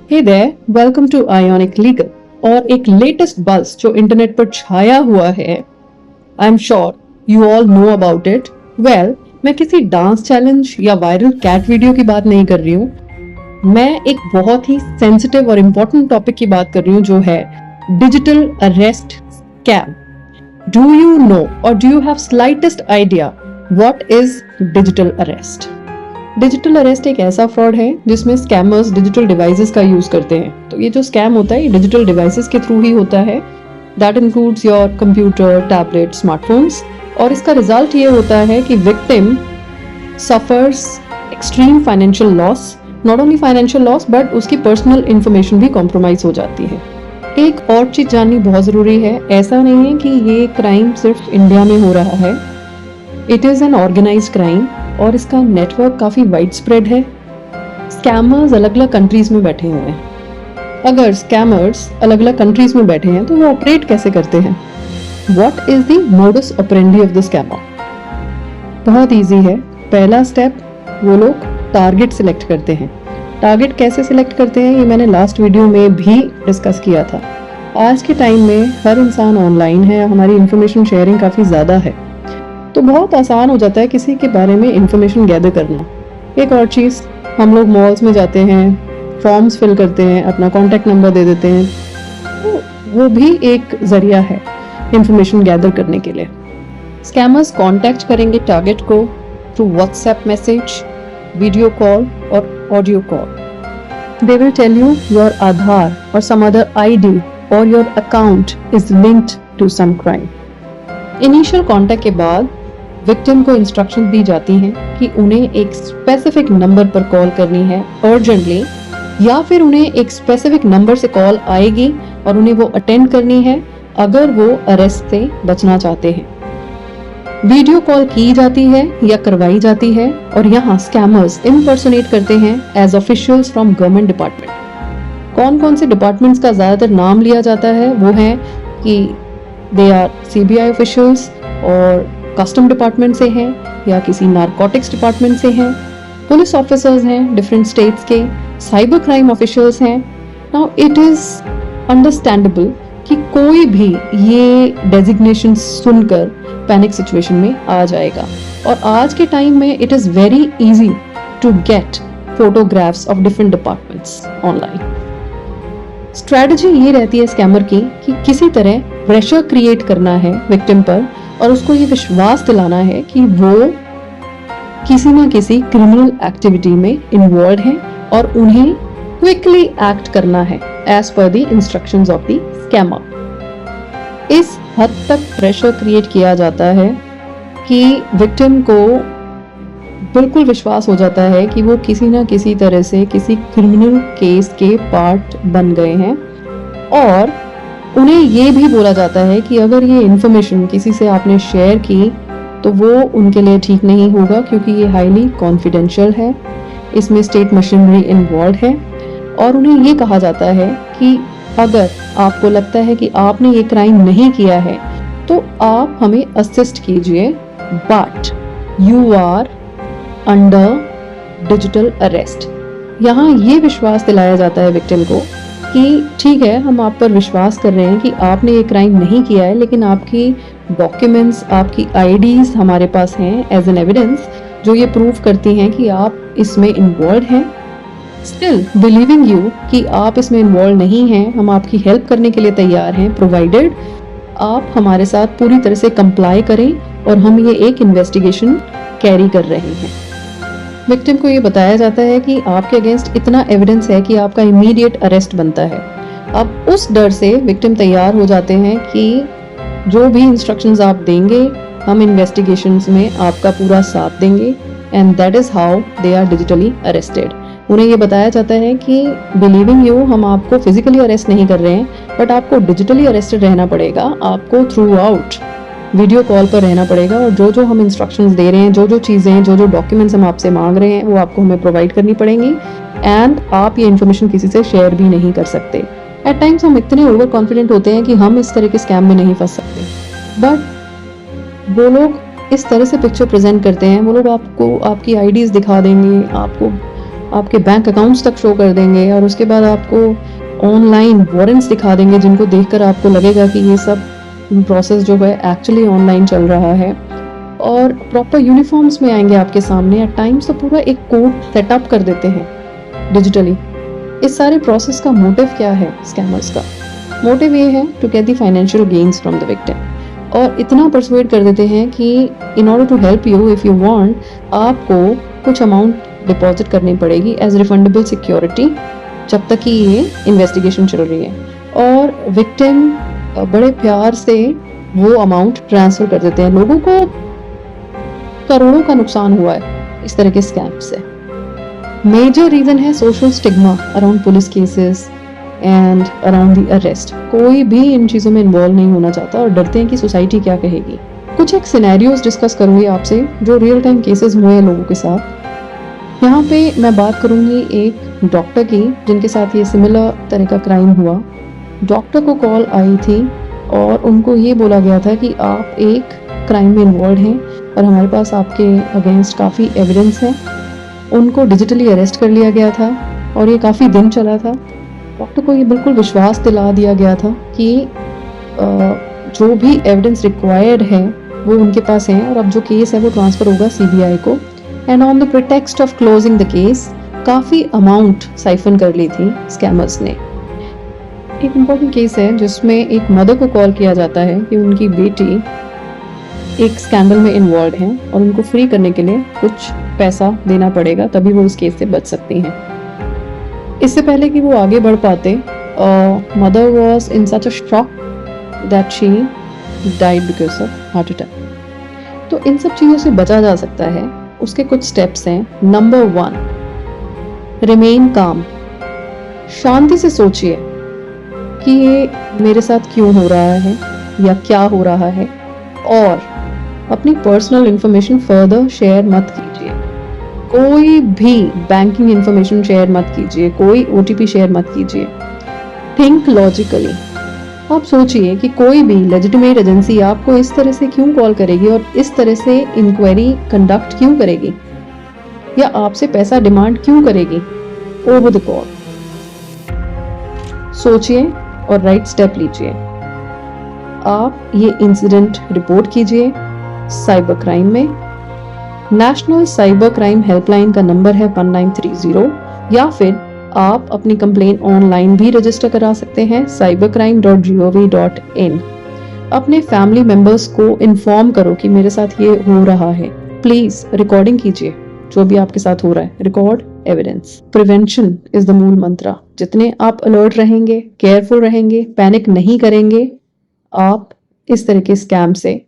Hey there, welcome to Ionic Legal. और एक latest buzz जो इंटरनेट पर छाया हुआ है, I am sure you all know about it. Well, मैं किसी डांस चैलेंज या वायरल कैट वीडियो की बात नहीं कर रही हूँ। मैं एक बहुत ही सेंसिटिव और इम्पोर्टेंट टॉपिक की बात कर रही हूँ, जो है digital arrest scam. Do you know और do you have slightest idea what is digital arrest? Digital arrest एक ऐसा फ्रॉड है जिसमें स्कैमर्स डिजिटल डिवाइसेस का यूज करते हैं। तो ये जो स्कैम होता है ये डिजिटल डिवाइसेस के थ्रू ही होता है। That includes your computer, tablet, smartphones. और इसका रिजल्ट ये होता है कि victim suffers extreme financial loss. Not only financial loss but उसकी पर्सनल इंफॉर्मेशन भी कॉम्प्रोमाइज हो जाती है। एक और चीज जाननी बहुत जरूरी है, ऐसा नहीं है कि ये क्राइम सिर्फ इंडिया में हो रहा है। It is an organised crime और इसका नेटवर्क काफी वाइड स्प्रेड है। स्कैमर्स अलग अलग कंट्रीज में बैठे हुए हैं। अगर स्कैमर्स अलग अलग कंट्रीज में बैठे हैं तो वो ऑपरेट कैसे करते हैं? What is the modus operandi of the scammer? बहुत इजी है। पहला स्टेप, वो लोग टारगेट सिलेक्ट करते हैं। टारगेट कैसे सिलेक्ट करते हैं ये मैंने लास्ट वीडियो में भी डिस्कस किया था। आज के टाइम में हर इंसान ऑनलाइन है, हमारी इंफॉर्मेशन शेयरिंग काफी ज्यादा है, तो बहुत आसान हो जाता है किसी के बारे में इंफॉर्मेशन गैदर करना। एक और चीज़, हम लोग मॉल्स में जाते हैं, फॉर्म्स फिल करते हैं, अपना कॉन्टैक्ट नंबर दे देते हैं, तो वो भी एक जरिया है इंफॉर्मेशन गैदर करने के लिए। स्कैमर्स कांटेक्ट करेंगे टारगेट को through WhatsApp message, video call और audio call. They will tell you your Aadhaar और सम अदर आईडी और your account is linked to some crime. Initial contact के बाद विक्टिम को इंस्ट्रक्शन दी जाती हैं कि उन्हें एक स्पेसिफिक नंबर पर कॉल करनी है अर्जेंटली, या फिर उन्हें एक स्पेसिफिक नंबर से कॉल आएगी और उन्हें वो अटेंड करनी है अगर वो अरेस्ट से बचना चाहते हैं। वीडियो कॉल की जाती है या करवाई जाती है और यहाँ स्कैमर्स इम्पर्सोनेट करते हैं as officials from government department. कौन कौन से डिपार्टमेंट्स का ज्यादातर नाम लिया जाता है वो है कि दे आर CBI ऑफिशियल्स और कस्टम डिपार्टमेंट से हैं या किसी नारकोटिक्स डिपार्टमेंट से हैं, पुलिस ऑफिसर्स हैं डिफरेंट स्टेट्स के, साइबर क्राइम ऑफिशियल्स हैं। नाउ इट इज अंडरस्टैंडेबल कि कोई भी ये डेजिग्नेशन सुनकर पैनिक सिचुएशन में आ जाएगा। और आज के टाइम में it is very easy to get photographs of different departments online. Strategy ये रहती है स्कैमर की कि किसी तरह प्रेशर क्रिएट करना है विक्टिम पर और उसको ये विश्वास दिलाना है कि वो किसी ना किसी क्रिमिनल एक्टिविटी में इन्वॉल्व हैं और उन्हें क्विकली एक्ट करना है as per the instructions of the scammer. इस हद तक प्रेशर क्रिएट किया जाता है कि विक्टिम को बिल्कुल विश्वास हो जाता है कि वो किसी ना किसी तरह से किसी क्रिमिनल केस के पार्ट बन गए हैं। और उन्हें ये भी बोला जाता है कि अगर ये इन्फॉर्मेशन किसी से आपने शेयर की तो वो उनके लिए ठीक नहीं होगा, क्योंकि ये हाईली कॉन्फिडेंशियल है, इसमें स्टेट मशीनरी इन्वॉल्व है। और उन्हें ये कहा जाता है कि अगर आपको लगता है कि आपने ये क्राइम नहीं किया है तो आप हमें असिस्ट कीजिए, but you are under digital arrest. यहाँ ये विश्वास दिलाया जाता है विक्टिम को कि ठीक है, हम आप पर विश्वास कर रहे हैं कि आपने ये क्राइम नहीं किया है, लेकिन आपकी डॉक्यूमेंट्स, आपकी आईडीज हमारे पास हैं एज एन एविडेंस, जो ये प्रूव करती हैं कि आप इसमें इन्वॉल्व हैं। स्टिल बिलीविंग यू कि आप इसमें इन्वॉल्व नहीं हैं, हम आपकी हेल्प करने के लिए तैयार हैं, प्रोवाइडेड आप हमारे साथ पूरी तरह से कंप्लाई करें और हम ये एक इन्वेस्टिगेशन कैरी कर रहे हैं। विक्टिम को ये बताया जाता है कि आपके अगेंस्ट इतना एविडेंस है कि आपका इमीडिएट अरेस्ट बनता है। अब उस डर से विक्टिम तैयार हो जाते हैं कि जो भी इंस्ट्रक्शंस आप देंगे हम इन्वेस्टिगेशंस में आपका पूरा साथ देंगे, and that is how they are digitally arrested. उन्हें ये बताया जाता है कि बिलीविंग यू, हम आपको फिजिकली अरेस्ट नहीं कर रहे हैं, बट आपको डिजिटली अरेस्टेड रहना पड़ेगा, आपको थ्रू आउट वीडियो कॉल पर रहना पड़ेगा और जो जो हम इंस्ट्रक्शंस दे रहे हैं, जो जो चीज़ें, जो जो डॉक्यूमेंट्स हम आपसे मांग रहे हैं वो आपको हमें प्रोवाइड करनी पड़ेंगी, एंड आप ये इन्फॉर्मेशन किसी से शेयर भी नहीं कर सकते। एट टाइम्स हम इतने ओवर कॉन्फिडेंट होते हैं कि हम इस तरह के स्कैम में नहीं फंस सकते, बट वो लोग इस तरह से पिक्चर प्रेजेंट करते हैं, वो लोग आपको आपकी आईडीज दिखा देंगे, आपको आपके बैंक अकाउंट्स तक शो कर देंगे और उसके बाद आपको ऑनलाइन वारंट्स दिखा देंगे जिनको देखकर आपको लगेगा कि ये सब प्रोसेस जो है एक्चुअली ऑनलाइन चल रहा है, और प्रॉपर यूनिफॉर्म्स में आएंगे आपके सामने। एट टाइम्स तो पूरा एक कोड सेटअप कर देते हैं डिजिटली। इस सारे प्रोसेस का मोटिव क्या है स्कैमर्स का? मोटिव ये है to get the financial gains from the victim, और इतना परसुएड कर देते हैं कि in order to help you if you want, आपको कुछ अमाउंट डिपॉजिट करनी पड़ेगी एज रिफंडेबल सिक्योरिटी जब तक कि ये इन्वेस्टिगेशन चल रही है। और विक्टिम बड़े प्यार से वो अमाउंट ट्रांसफर कर देते हैं। लोगों को करोड़ों का नुकसान हुआ है इस तरह के स्कैम से। मेजर रीजन है social stigma around police cases and around the arrest. कोई भी इन चीज़ों में इन्वॉल्व नहीं होना चाहता और डरते हैं कि सोसाइटी क्या कहेगी। कुछ एक सिनेरियोज डिस्कस करूंगी आपसे जो रियल टाइम केसेस हुए हैं लोगों के साथ। यहाँ पे मैं बात करूंगी एक डॉक्टर की जिनके साथ ये सिमिलर तरह का क्राइम हुआ। डॉक्टर को कॉल आई थी और उनको ये बोला गया था कि आप एक क्राइम में इन्वॉल्व हैं और हमारे पास आपके अगेंस्ट काफ़ी एविडेंस है। उनको डिजिटली अरेस्ट कर लिया गया था और ये काफ़ी दिन चला था। डॉक्टर को ये बिल्कुल विश्वास दिला दिया गया था कि जो भी एविडेंस रिक्वायर्ड है वो उनके पास है और अब जो केस है वो ट्रांसफ़र होगा सीबीआई को। And on the pretext of closing the case काफ़ी अमाउंट साइफन कर ली थी स्कैमर्स ने। एक इम्पोर्टेंट केस है जिसमें एक मदर को कॉल किया जाता है कि उनकी बेटी एक स्कैंडल में इन्वॉल्व है और उनको फ्री करने के लिए कुछ पैसा देना पड़ेगा, तभी वो उस केस से बच सकती हैं। इससे पहले कि वो आगे बढ़ पाते, mother was in such a shock that she died because of heart attack. तो इन सब चीज़ों से बचा जा सकता है। उसके कुछ स्टेप्स हैं। नंबर 1, रिमेन काम। शांति से सोचिए कि ये मेरे साथ क्यों हो रहा है या क्या हो रहा है, और अपनी पर्सनल इंफॉर्मेशन फर्दर शेयर मत कीजिए। कोई भी बैंकिंग इंफॉर्मेशन शेयर मत कीजिए, कोई ओटीपी शेयर मत कीजिए। Think logically. आप सोचिए कि कोई भी लेजिटिमेट एजेंसी आपको इस तरह से क्यों कॉल करेगी और इस तरह से इंक्वायरी कंडक्ट क्यों करेगी या आपसे पैसा डिमांड क्यों करेगी ओवर द कॉल। सोचिए और राइट स्टेप लीजिए। आप ये इंसिडेंट रिपोर्ट कीजिए साइबर क्राइम में। नेशनल साइबर क्राइम हेल्पलाइन का नंबर है 1930, या फिर आप अपनी कंप्लेन ऑनलाइन भी रजिस्टर करा सकते हैं cybercrime.gov.in। अपने फैमिली मेंबर्स को इन्फॉर्म करो कि मेरे साथ ये हो रहा है। प्लीज रिकॉर्डिंग कीजिए जो भी आपके साथ हो रहा है। Record evidence. Prevention is the मूल मंत्रा। जितने आप अलर्ट रहेंगे, केयरफुल रहेंगे, पैनिक नहीं करेंगे, आप इस तरह के स्कैम से